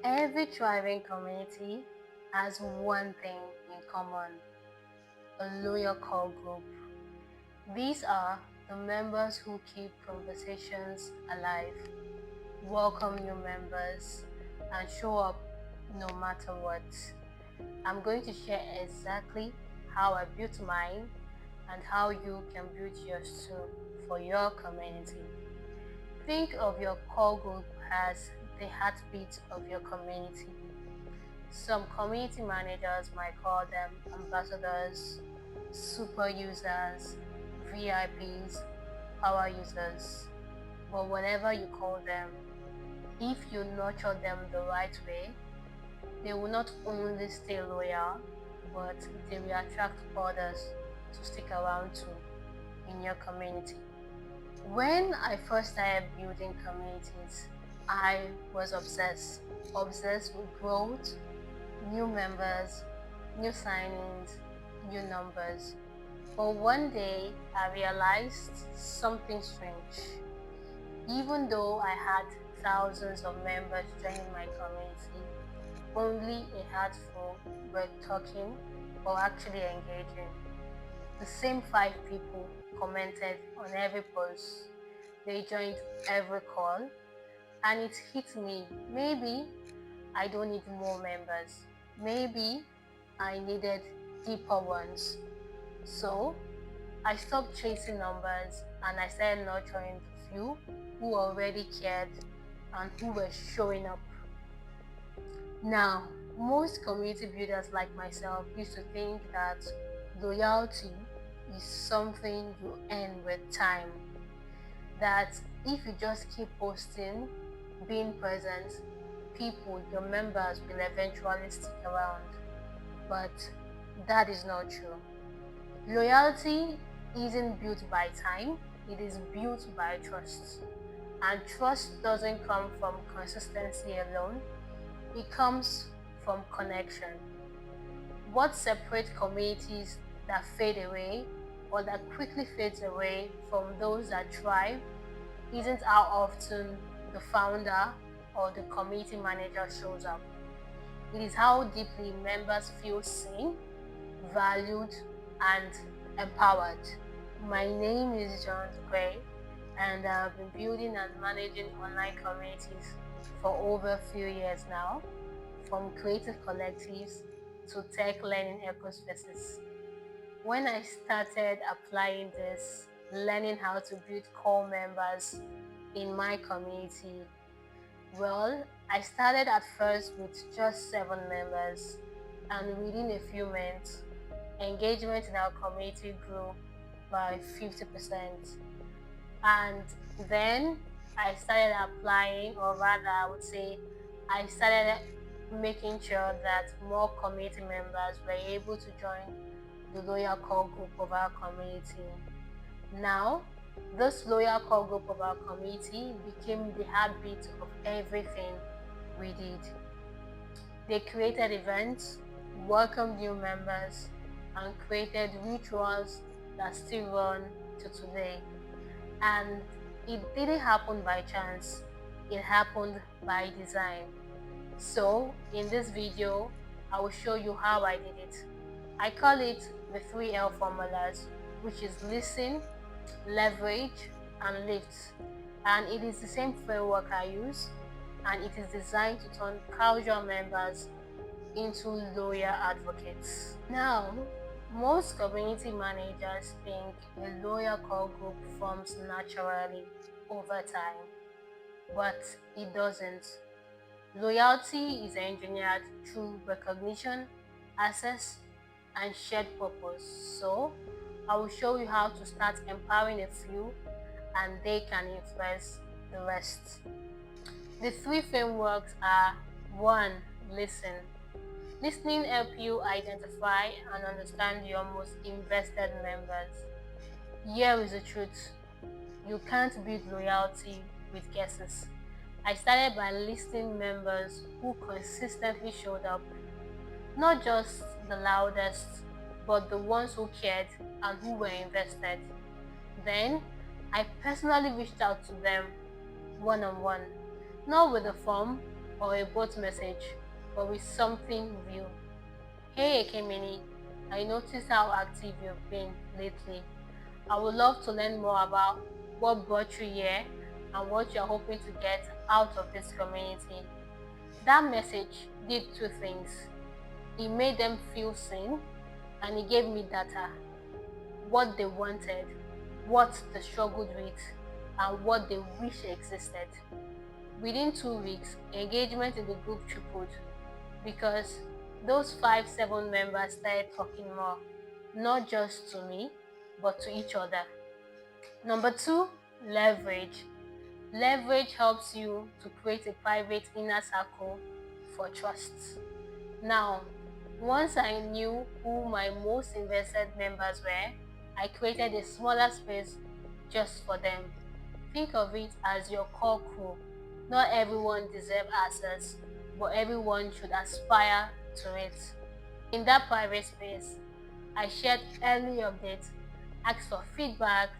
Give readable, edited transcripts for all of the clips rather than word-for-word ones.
Every thriving community has one thing in common: a loyal core group. These are the members who keep conversations alive, welcome new members, and show up no matter what. I'm going to share exactly how I built mine and how you can build yours too for your community. Think of your core group as the heartbeat of your community. Some community managers might call them ambassadors, super users, VIPs, power users. But whatever you call them, if you nurture them the right way, they will not only stay loyal, but they will attract others to stick around too in your community. When I first started building communities, I was obsessed with growth, new members, new signings, new numbers. But one day I realized something strange. Even though I had thousands of members joining my community, only a handful were talking or actually engaging. The same 5 people commented on every post, they joined every call, and it hit me. Maybe I don't need more members. Maybe I needed deeper ones. So I stopped chasing numbers and I started nurturing the few who already cared and who were showing up. Now, most community builders like myself used to think that loyalty is something you earn with time. That if you just keep posting, being present, people, your members will eventually stick around. But that is not true. Loyalty isn't built by time, it is built by trust. And trust doesn't come from consistency alone, it comes from connection. What separates communities that fade away or that quickly fades away from those that thrive isn't how often the founder or the community manager shows up. It is how deeply members feel seen, valued, and empowered. My name is John Gray, and I've been building and managing online communities for over a few years now, from creative collectives to tech learning ecospaces. When I started applying this, learning how to build core members in my community, well, I started at first with just 7 members, and within a few months, engagement in our community grew by 50%. And then I started applying, or rather, I would say, I started making sure that more community members were able to join the loyal core group of our community. Now, this loyal core group of our community became the heartbeat of everything we did. They created events, welcomed new members, and created rituals that still run to today. And it didn't happen by chance, it happened by design. So, in this video, I will show you how I did it. I call it the 3L formulas, which is listen, leverage, and lift. And it is the same framework I use, and it is designed to turn casual members into loyal advocates. Now, most community managers think a loyal core group forms naturally over time, but it doesn't. Loyalty is engineered through recognition, access, and shared purpose. So, I will show you how to start empowering a few and they can influence the rest. The 3 frameworks are: 1. Listen. Listening helps you identify and understand your most invested members. Here is the truth: you can't build loyalty with guesses. I started by listing members who consistently showed up, not just the loudest, but the ones who cared and who were invested. Then, I personally reached out to them one on one, not with a form or a bot message, but with something real. Hey Ekemini, I noticed how active you've been lately. I would love to learn more about what brought you here and what you're hoping to get out of this community. That message did two things. It made them feel seen and it gave me data, what they wanted, what they struggled with, and what they wish existed. Within 2 weeks, engagement in the group tripled because those 5-7 members started talking more, not just to me, but to each other. Number two, leverage. Leverage helps you to create a private inner circle for trust. Now, once I knew who my most invested members were, I created a smaller space just for them. Think of it as your core crew. Not everyone deserves access, but everyone should aspire to it. In that private space, I shared early updates, asked for feedback,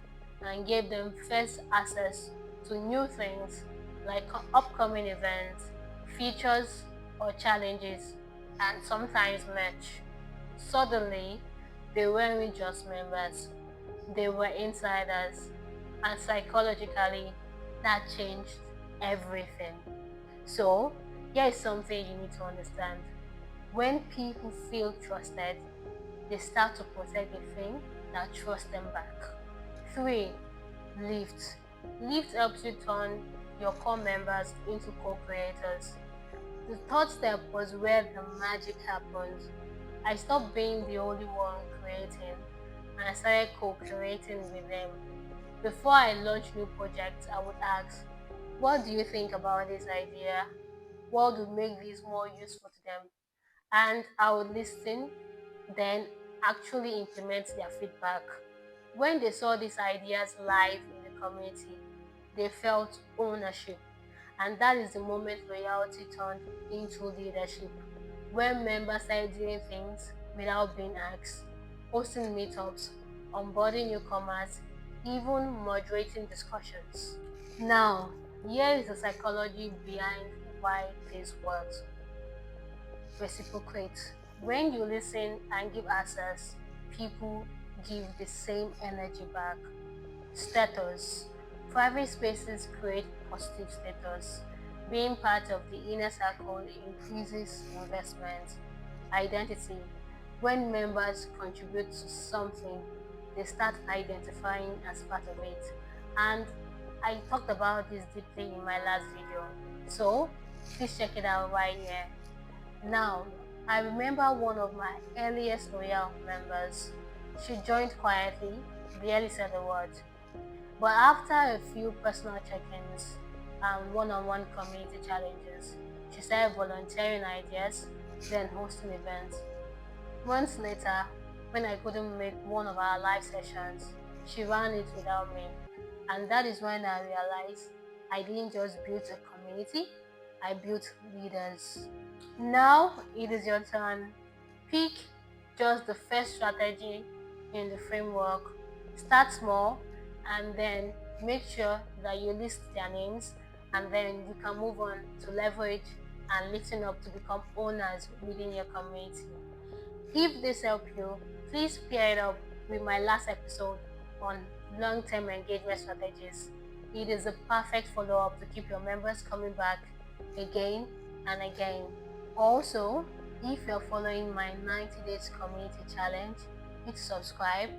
and gave them first access to new things like upcoming events, features, or challenges, and sometimes merch. Suddenly, they weren't just members, they were insiders, and psychologically, that changed everything. So, here is something you need to understand. When people feel trusted, they start to protect the thing that trusts them back. 3. Lift. Lift helps you turn your core members into co-creators. The third step was where the magic happened. I stopped being the only one creating and I started co-creating with them. Before I launch new projects, I would ask, what do you think about this idea? What would make this more useful to them? And I would listen, then actually implement their feedback. When they saw these ideas live in the community, they felt ownership. And that is the moment loyalty turned into leadership. When members started doing things without being asked, hosting meetups, onboarding newcomers, even moderating discussions. Now, here is the psychology behind why this works. Reciprocate. When you listen and give access, people give the same energy back. Status. Private spaces create positive status. Being part of the inner circle increases investment. Identity. When members contribute to something, they start identifying as part of it. And I talked about this deeply in my last video. So please check it out right here. Now, I remember one of my earliest loyal members. She joined quietly, barely said a word. But after a few personal check-ins and one-on-one community challenges, she started volunteering ideas, then hosting events. Months later, when I couldn't make one of our live sessions, she ran it without me. And that is when I realized I didn't just build a community, I built leaders. Now it is your turn. Pick just the first strategy in the framework. Start small and then make sure that you list their names and then you can move on to leverage and lifting up to become owners within your community. If this helped you, please pair it up with my last episode on long-term engagement strategies. It is a perfect follow-up to keep your members coming back again and again. Also, if you're following my 90 days community challenge, hit subscribe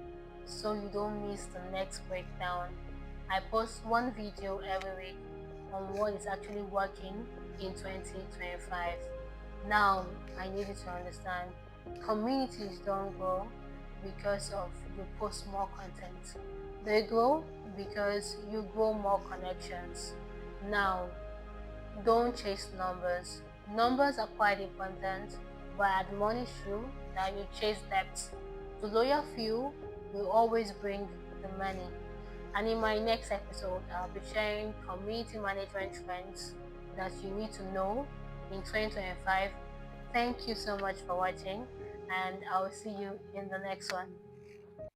so you don't miss the next breakdown. I post one video every week on what is actually working in 2025. Now, I need you to understand, communities don't grow because of you post more content. They grow because you grow more connections. Now, don't chase numbers. Numbers are quite important, but I admonish you that you chase depth. The loyal few will always bring the money. And in my next episode, I'll be sharing community management trends that you need to know in 2025. Thank you so much for watching, and I'll see you in the next one.